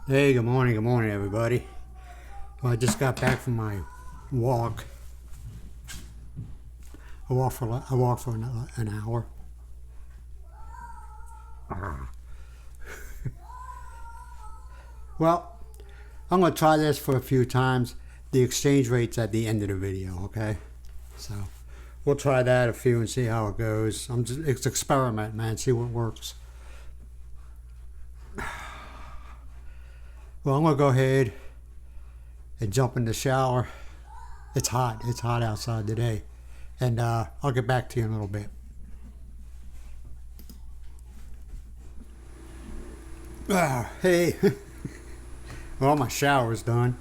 Hey, good morning, everybody. Well, I just got back from my walk. I walked for an hour. Well, I'm gonna try this for a few times. The exchange rate's at the end of the video, okay? So we'll try that a few and see how it goes. It's experiment, man. See what works. Well, I'm gonna go ahead and jump in the shower. It's hot. It's hot outside today, and I'll get back to you in a little bit. Hey. Well, my shower's done.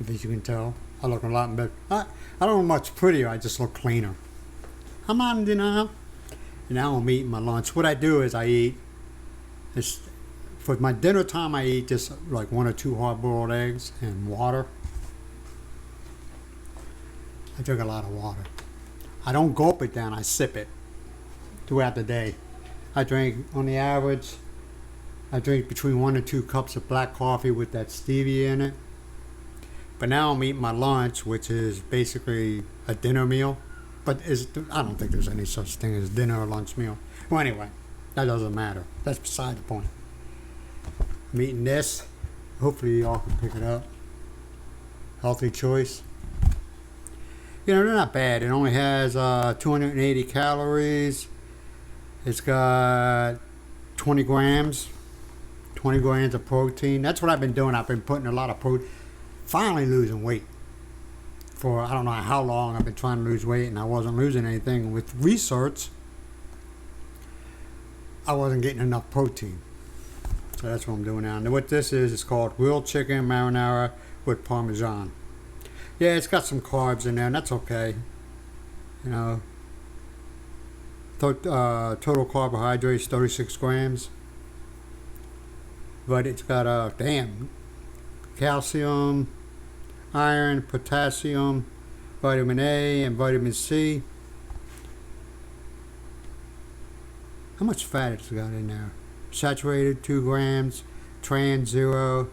As you can tell, I look a lot better. I don't look much prettier. I just look cleaner. I'm not in denial. And now I'm eating my lunch. What I do is I eat. For my dinner time, I eat just like one or two hard-boiled eggs and water. I drink a lot of water. I don't gulp it down. I sip it throughout the day. I drink, on the average, I drink between 1 and 2 cups of black coffee with that stevia in it. But now I'm eating my lunch, which is basically a dinner meal. But I don't think there's any such thing as dinner or lunch meal. Well, anyway, that doesn't matter. That's beside the point. I'm eating this. Hopefully y'all can pick it up. Healthy choice. You know, they're not bad. It only has 280 calories. It's got 20 grams. 20 grams of protein. That's what I've been doing. I've been putting a lot of protein. Finally losing weight. For I don't know how long I've been trying to lose weight and I wasn't losing anything. With research, I wasn't getting enough protein. So that's what I'm doing now. And what this is, it's called grilled chicken marinara with Parmesan. Yeah, it's got some carbs in there, and that's okay. You know, total carbohydrates, 36 grams. But it's got, calcium, iron, potassium, vitamin A, and vitamin C. How much fat it's got in there? Saturated 2 grams, trans 0,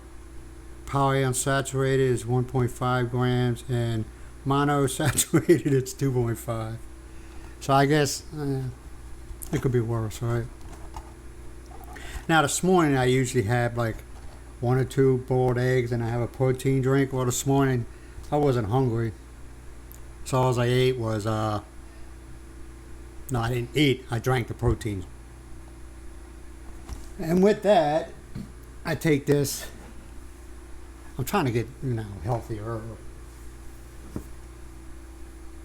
polyunsaturated is 1.5 grams, and monosaturated it's 2.5. So I guess it could be worse, right? Now this morning I usually have like 1 or 2 boiled eggs and I have a protein drink. Well, this morning I wasn't hungry, so all I ate was no, I didn't eat. I drank the protein. And with that, I take this. I'm trying to get, healthier.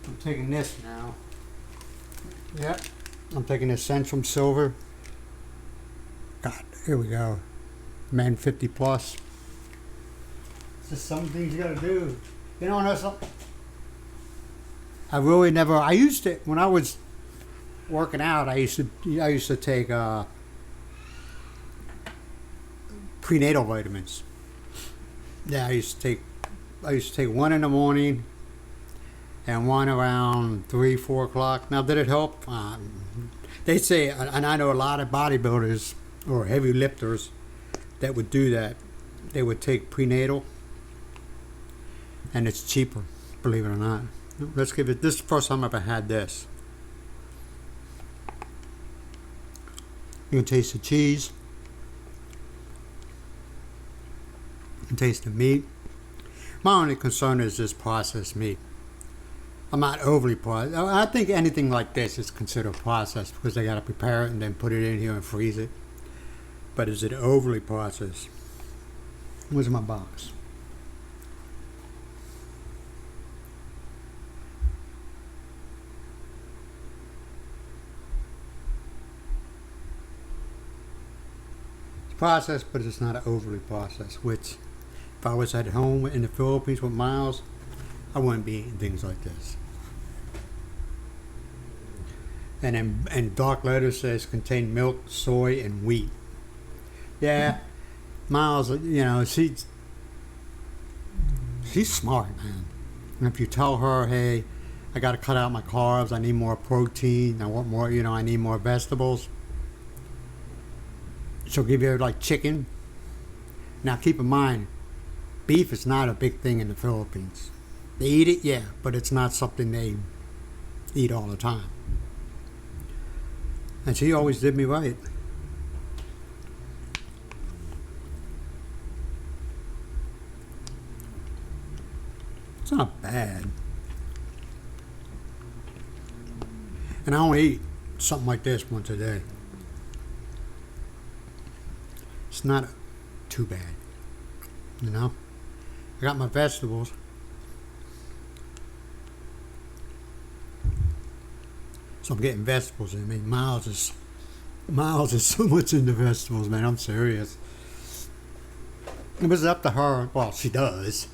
I'm taking this now. Yep. I'm taking this Centrum Silver. God, here we go. Men 50 plus. It's just some things you gotta do. You know something? I really never. I used to, when I was working out. I used to take prenatal vitamins. Yeah, I used to take one in the morning and one around 3-4 o'clock. Now, did it help? They say, and I know a lot of bodybuilders or heavy lifters that would do that. They would take prenatal, and it's cheaper, believe it or not. Let's give it. This is the first time I've ever had this. You can taste the cheese. You can taste the meat. My only concern is this processed meat. I'm not overly processed. I think anything like this is considered processed because they got to prepare it and then put it in here and freeze it. But is it overly processed? Where's my box? It's processed, but it's not overly processed, which if I was at home in the Philippines with Miles, I wouldn't be eating things like this. And in dark letters says contain milk, soy, and wheat. Yeah, Miles, she's smart, man. And if you tell her, hey, I got to cut out my carbs, I need more protein, I want more, I need more vegetables, she'll give you like chicken Now keep in mind, beef is not a big thing in the Philippines. They eat it, yeah, but it's not something they eat all the time. And she always did me right. It's not bad. And I only eat something like this once a day. It's not too bad, you know. I got my vegetables. So I'm getting vegetables in. I mean, Miles is so much into vegetables, man. I'm serious. It was up to her. Well, she does.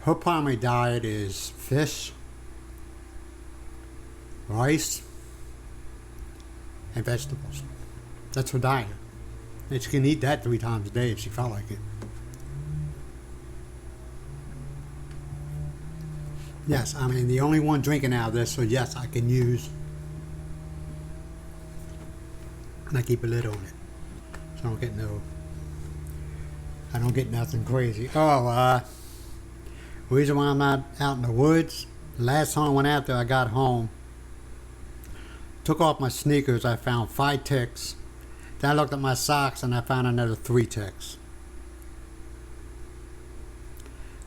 Her primary diet is fish, rice, and vegetables. That's her diet. And she can eat that 3 times a day if she felt like it. Yes, I mean, the only one drinking out of this, so yes, I can use. And I keep a lid on it. So I don't get nothing crazy. The reason why I'm not out in the woods, last time I went out there, I got home, took off my sneakers, I found 5 ticks. Then I looked at my socks and I found another 3 ticks.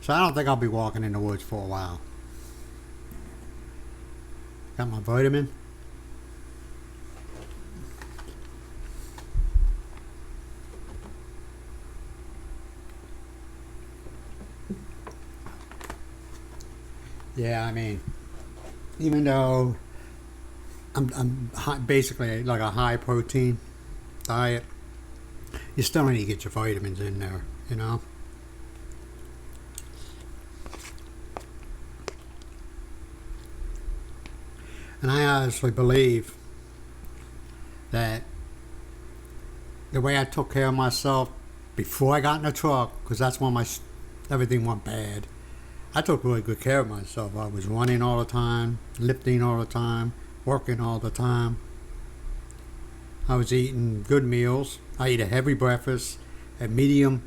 So I don't think I'll be walking in the woods for a while. Got my vitamin. Yeah, I mean, even though I'm basically like a high protein diet, you still need to get your vitamins in there, you know. And I honestly believe that the way I took care of myself before I got in the truck, because that's when everything went bad, I took really good care of myself. I was running all the time, lifting all the time, working all the time. I was eating good meals. I eat a heavy breakfast, a medium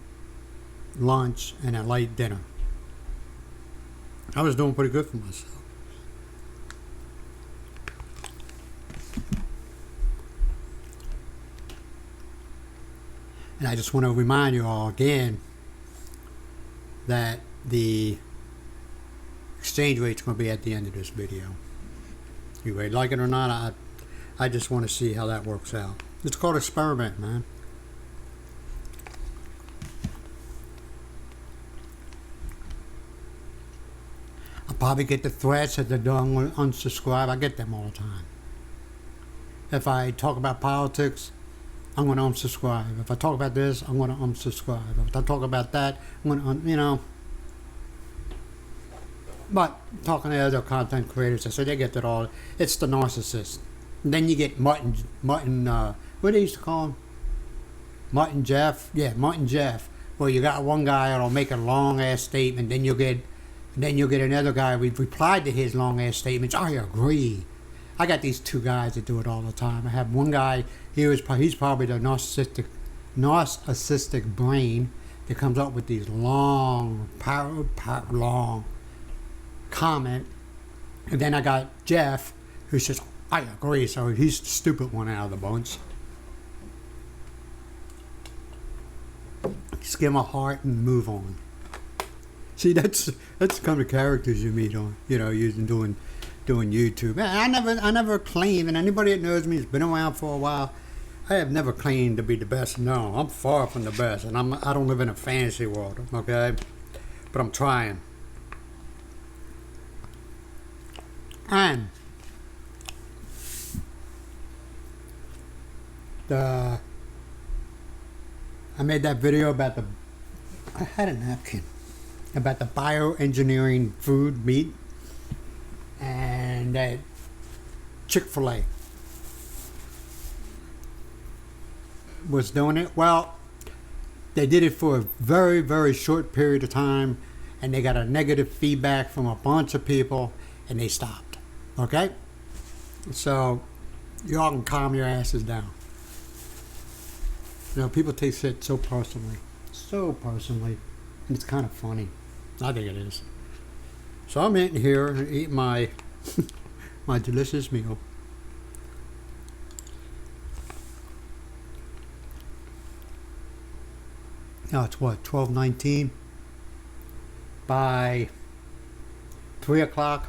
lunch, and a light dinner. I was doing pretty good for myself. And I just want to remind you all again that the exchange rate's going to be at the end of this video. You may like it or not, I just want to see how that works out. It's called experiment, man. I'll probably get the threats that they're doing unsubscribe. I get them all the time. If I talk about politics, I'm going to unsubscribe. If I talk about this, I'm going to unsubscribe. If I talk about that, I'm going to, you know. But talking to other content creators, I say they get that all. It's the narcissist. And then you get Mutt and what they used to call him? Mutt and Jeff? Yeah, Mutt and Jeff. Well, you got one guy that'll make a long-ass statement, then you'll get another guy who replied to his long-ass statements. I agree. I got these 2 guys that do it all the time. I have one guy, he's probably the narcissistic brain that comes up with these long comment. And then I got Jeff, who says, I agree. So he's the stupid one out of the bunch. Just give him a heart and move on. See, that's the kind of characters you meet on, using doing YouTube. I never claim, and anybody that knows me has been around for a while, I have never claimed to be the best. No, I'm far from the best, and I don't live in a fantasy world, okay? But I'm trying. And I made that video about I had a napkin, about the bioengineering food, meat, and that Chick-fil-A was doing it. Well, they did it for a very, very short period of time, and they got a negative feedback from a bunch of people, and they stopped. Okay? So, y'all can calm your asses down. You know, people take it so personally. So personally. And it's kind of funny. I think it is. So I'm in here and eating my my delicious meal. Now it's what, 12:19? By 3 o'clock,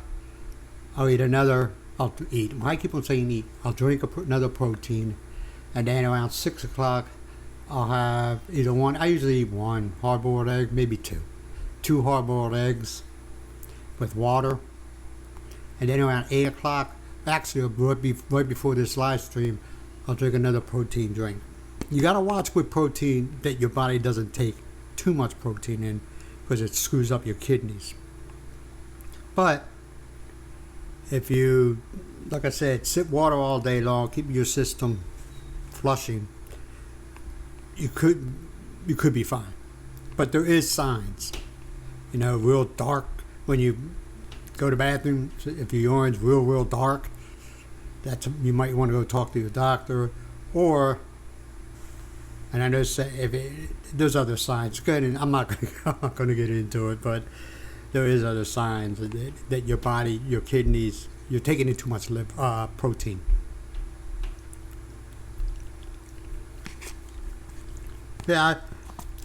I'll eat another, I keep on saying eat, I'll drink another protein. And then around 6 o'clock, I'll have either one, I usually eat one hard-boiled egg, maybe two. Two hard-boiled eggs with water. And then around 8 o'clock, actually right before this live stream, I'll drink another protein drink. You gotta watch with protein that your body doesn't take too much protein in because it screws up your kidneys. But if you, like I said, sip water all day long, keep your system flushing, you could be fine. But there is signs. You know, real dark when you go to the bathroom, if your urine's real dark, you might want to go talk to your doctor. Or, and I know there's other signs. Good, and I'm not going to get into it, but there is other signs that your body, your kidneys, you're taking in too much protein. Yeah,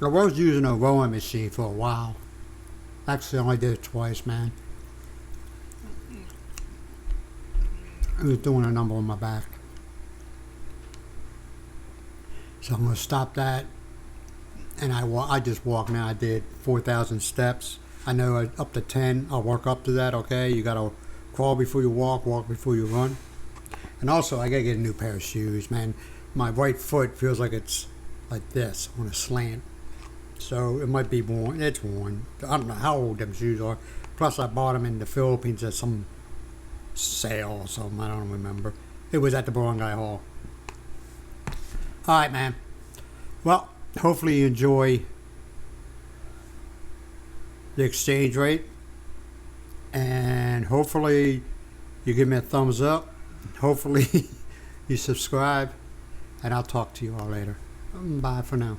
I was using a rowing machine for a while. Actually, I only did it twice, man. I was doing a number on my back. So I'm going to stop that. And I just walk now. I did 4,000 steps. I know up to 10, I'll work up to that, okay? You got to crawl before you walk before you run. And also, I got to get a new pair of shoes, man. My right foot feels like it's like this on a slant. So it might be worn. It's worn. I don't know how old them shoes are. Plus, I bought them in the Philippines at some sale or something. I don't remember. It was at the Barangay Hall. All right, man. Well, hopefully you enjoy the exchange rate. And hopefully you give me a thumbs up. Hopefully you subscribe. And I'll talk to you all later. Bye for now.